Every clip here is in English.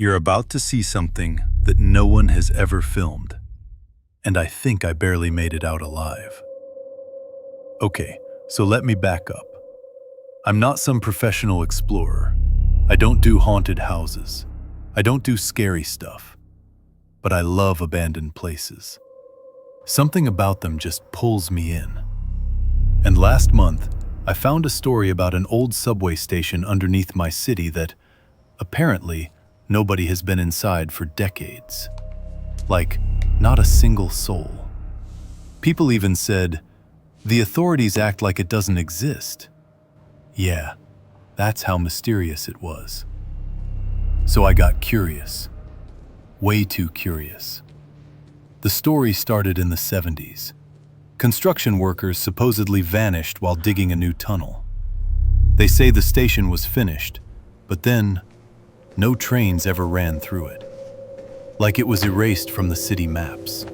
You're about to see something that no one has ever filmed, and I think I barely made it out alive. Okay, so let me back up. I'm not some professional explorer. I don't do haunted houses. I don't do scary stuff. But I love abandoned places. Something about them just pulls me in. And last month, I found a story about an old subway station underneath my city that, apparently, nobody has been inside for decades. Like, not a single soul. People even said, the authorities act like it doesn't exist. Yeah, that's how mysterious it was. So I got curious. Way too curious. The story started in the 70s. Construction workers supposedly vanished while digging a new tunnel. They say the station was finished, but then no trains ever ran through it. Like it was erased from the city maps.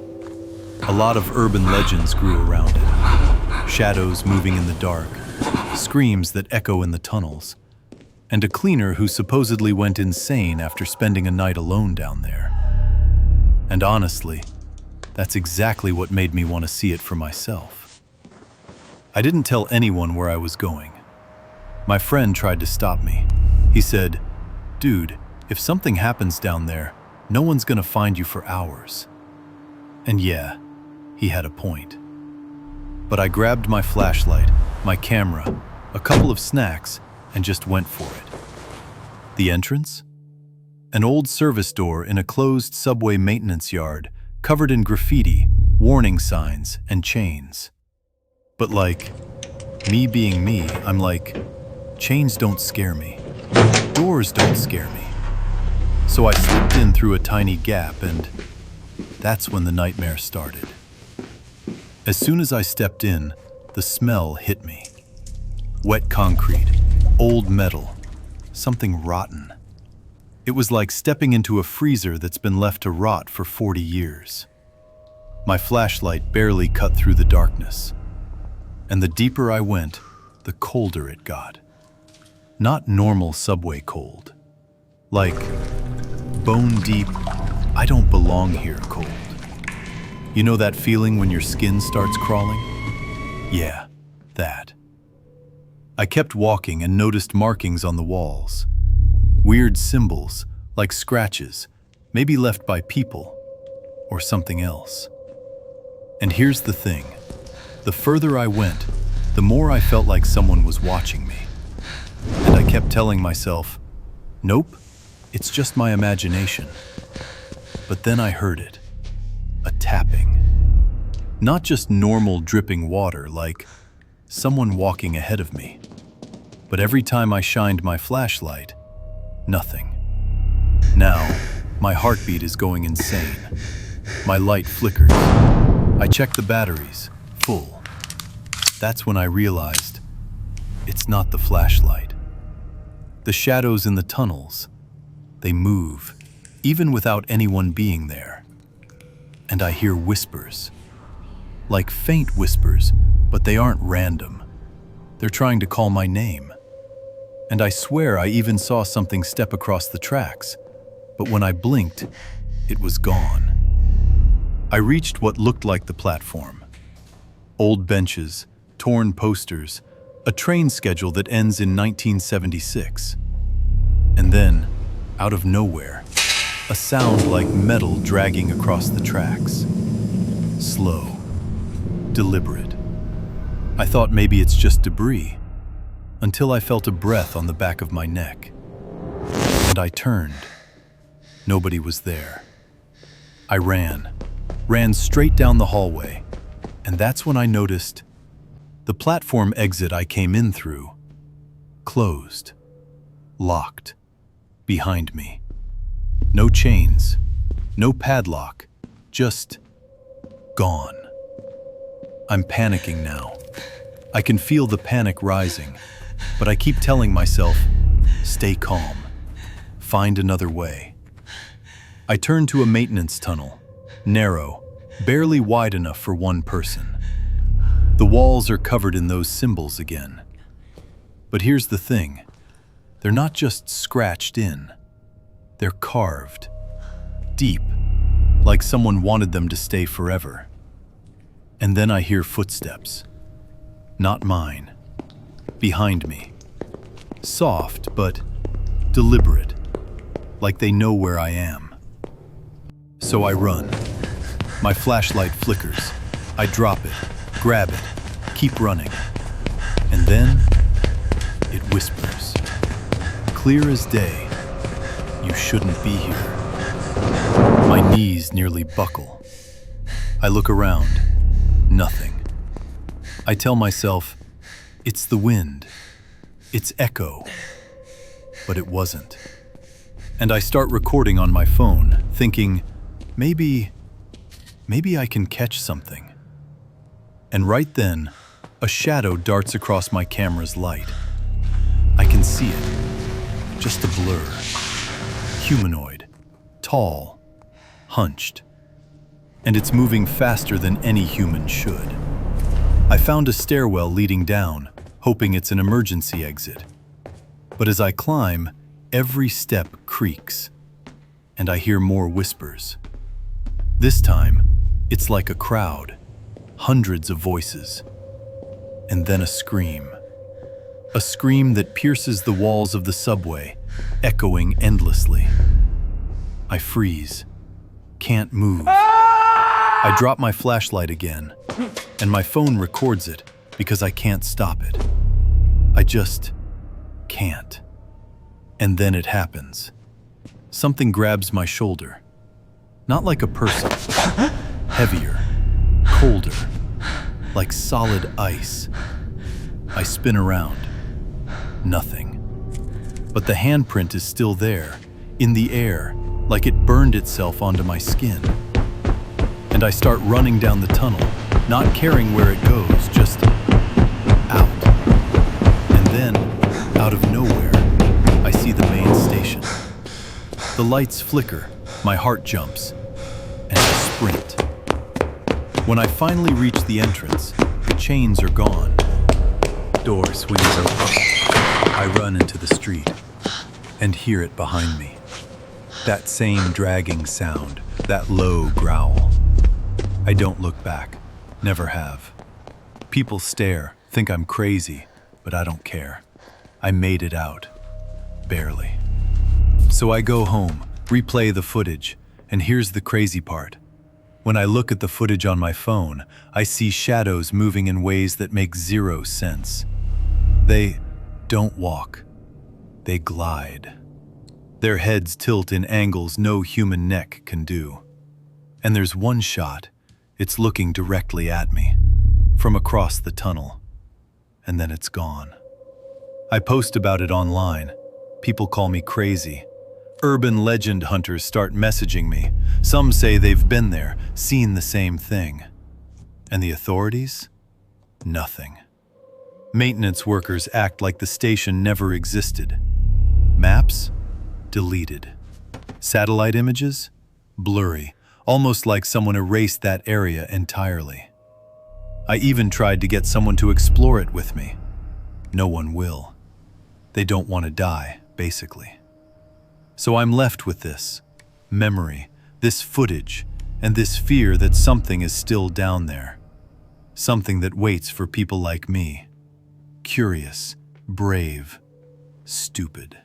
A lot of urban legends grew around it. Shadows moving in the dark, screams that echo in the tunnels, and a cleaner who supposedly went insane after spending a night alone down there. And honestly, that's exactly what made me want to see it for myself. I didn't tell anyone where I was going. My friend tried to stop me. He said, "Dude, if something happens down there, no one's gonna find you for hours." And yeah, he had a point. But I grabbed my flashlight, my camera, a couple of snacks, and just went for it. The entrance? An old service door in a closed subway maintenance yard, covered in graffiti, warning signs, and chains. But like, me being me, I'm like, chains don't scare me. Doors don't scare me. So I slipped in through a tiny gap, and that's when the nightmare started. As soon as I stepped in, the smell hit me. Wet concrete, old metal, something rotten. It was like stepping into a freezer that's been left to rot for 40 years. My flashlight barely cut through the darkness. And the deeper I went, the colder it got. Not normal subway cold. Like, bone deep, I don't belong here cold. You know that feeling when your skin starts crawling? Yeah, that. I kept walking and noticed markings on the walls. Weird symbols, like scratches, maybe left by people, or something else. And here's the thing. The further I went, the more I felt like someone was watching me. And I kept telling myself, nope, it's just my imagination. But then I heard it. A tapping. Not just normal dripping water, like someone walking ahead of me. But every time I shined my flashlight, nothing. Now, my heartbeat is going insane. My light flickers. I check the batteries, full. That's when I realized it's not the flashlight. The shadows in the tunnels, they move, even without anyone being there. And I hear whispers. Like faint whispers, but they aren't random. They're trying to call my name. And I swear I even saw something step across the tracks, but when I blinked, it was gone. I reached what looked like the platform. Old benches, torn posters, a train schedule that ends in 1976. And then, out of nowhere, a sound like metal dragging across the tracks. Slow, deliberate. I thought maybe it's just debris, until I felt a breath on the back of my neck. And I turned. Nobody was there. I ran straight down the hallway, and that's when I noticed the platform exit I came in through, closed, locked, behind me. No chains, no padlock, just gone. I'm panicking now. I can feel the panic rising, but I keep telling myself, stay calm, find another way. I turn to a maintenance tunnel, narrow, barely wide enough for one person. The walls are covered in those symbols again. But here's the thing, they're not just scratched in. They're carved, deep, like someone wanted them to stay forever. And then I hear footsteps. Not mine. Behind me. Soft, but deliberate, like they know where I am. So I run. My flashlight flickers. I drop it, grab it, keep running. And then it whispers. Clear as day. You shouldn't be here. My knees nearly buckle. I look around. Nothing. I tell myself, it's the wind. It's echo. But it wasn't. And I start recording on my phone, thinking, maybe I can catch something. And right then, a shadow darts across my camera's light. I can see it. Just a blur. Humanoid. Tall. Hunched. And it's moving faster than any human should. I found a stairwell leading down, hoping it's an emergency exit. But as I climb, every step creaks, and I hear more whispers. This time, it's like a crowd, hundreds of voices, and then a scream. A scream that pierces the walls of the subway, echoing endlessly. I freeze, can't move. I drop my flashlight again, and my phone records it because I can't stop it. I just can't. And then it happens. Something grabs my shoulder. Not like a person. Heavier, colder, like solid ice. I spin around. Nothing. But the handprint is still there, in the air, like it burned itself onto my skin. And I start running down the tunnel, not caring where it goes, just out. And then, out of nowhere, I see the main station. The lights flicker, my heart jumps, and I sprint. When I finally reach the entrance, the chains are gone. Door swings open. I run into the street and hear it behind me. That same dragging sound, that low growl. I don't look back, never have. People stare, think I'm crazy, but I don't care. I made it out. Barely. So I go home, replay the footage, and here's the crazy part. When I look at the footage on my phone, I see shadows moving in ways that make zero sense. They don't walk. They glide. Their heads tilt in angles no human neck can do. And there's one shot, it's looking directly at me, from across the tunnel. And then it's gone. I post about it online. People call me crazy. Urban legend hunters start messaging me. Some say they've been there, seen the same thing. And the authorities? Nothing. Maintenance workers act like the station never existed. Maps? Deleted. Satellite images? Blurry, almost like someone erased that area entirely. I even tried to get someone to explore it with me. No one will. They don't want to die, basically. So I'm left with this memory, this footage, and this fear that something is still down there. Something that waits for people like me. Curious, brave, stupid.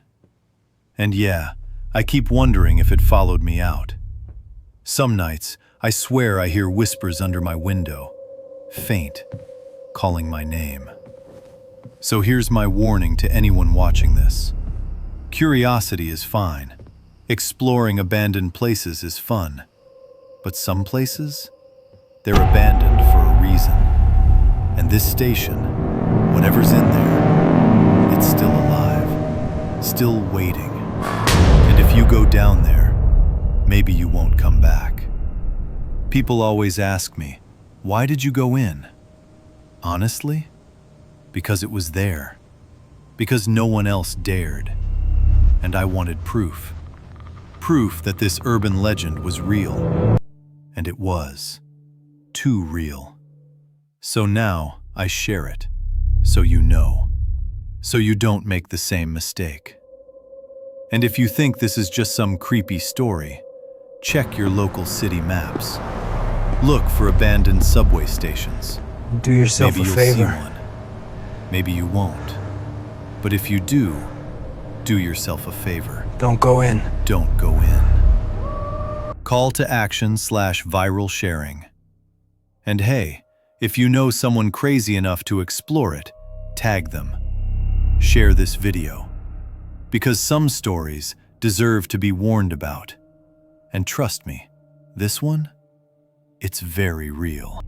And yeah, I keep wondering if it followed me out. Some nights, I swear I hear whispers under my window, faint, calling my name. So here's my warning to anyone watching this. Curiosity is fine. Exploring abandoned places is fun. But some places, they're abandoned for a reason. And this station, whatever's in there, it's still alive, still waiting. And if you go down there, maybe you won't come back. People always ask me, why did you go in? Honestly, because it was there. Because no one else dared. And I wanted proof. Proof that this urban legend was real. And it was. Too real. So now I share it. So you know. So you don't make the same mistake. And if you think this is just some creepy story, check your local city maps. Look for abandoned subway stations. Do yourself Maybe a you'll favor. see one. Maybe you won't. But if you do yourself a favor. Don't go in. Don't go in. Call to action / viral sharing. And hey, if you know someone crazy enough to explore it, tag them. Share this video. Because some stories deserve to be warned about. And trust me, this one, it's very real.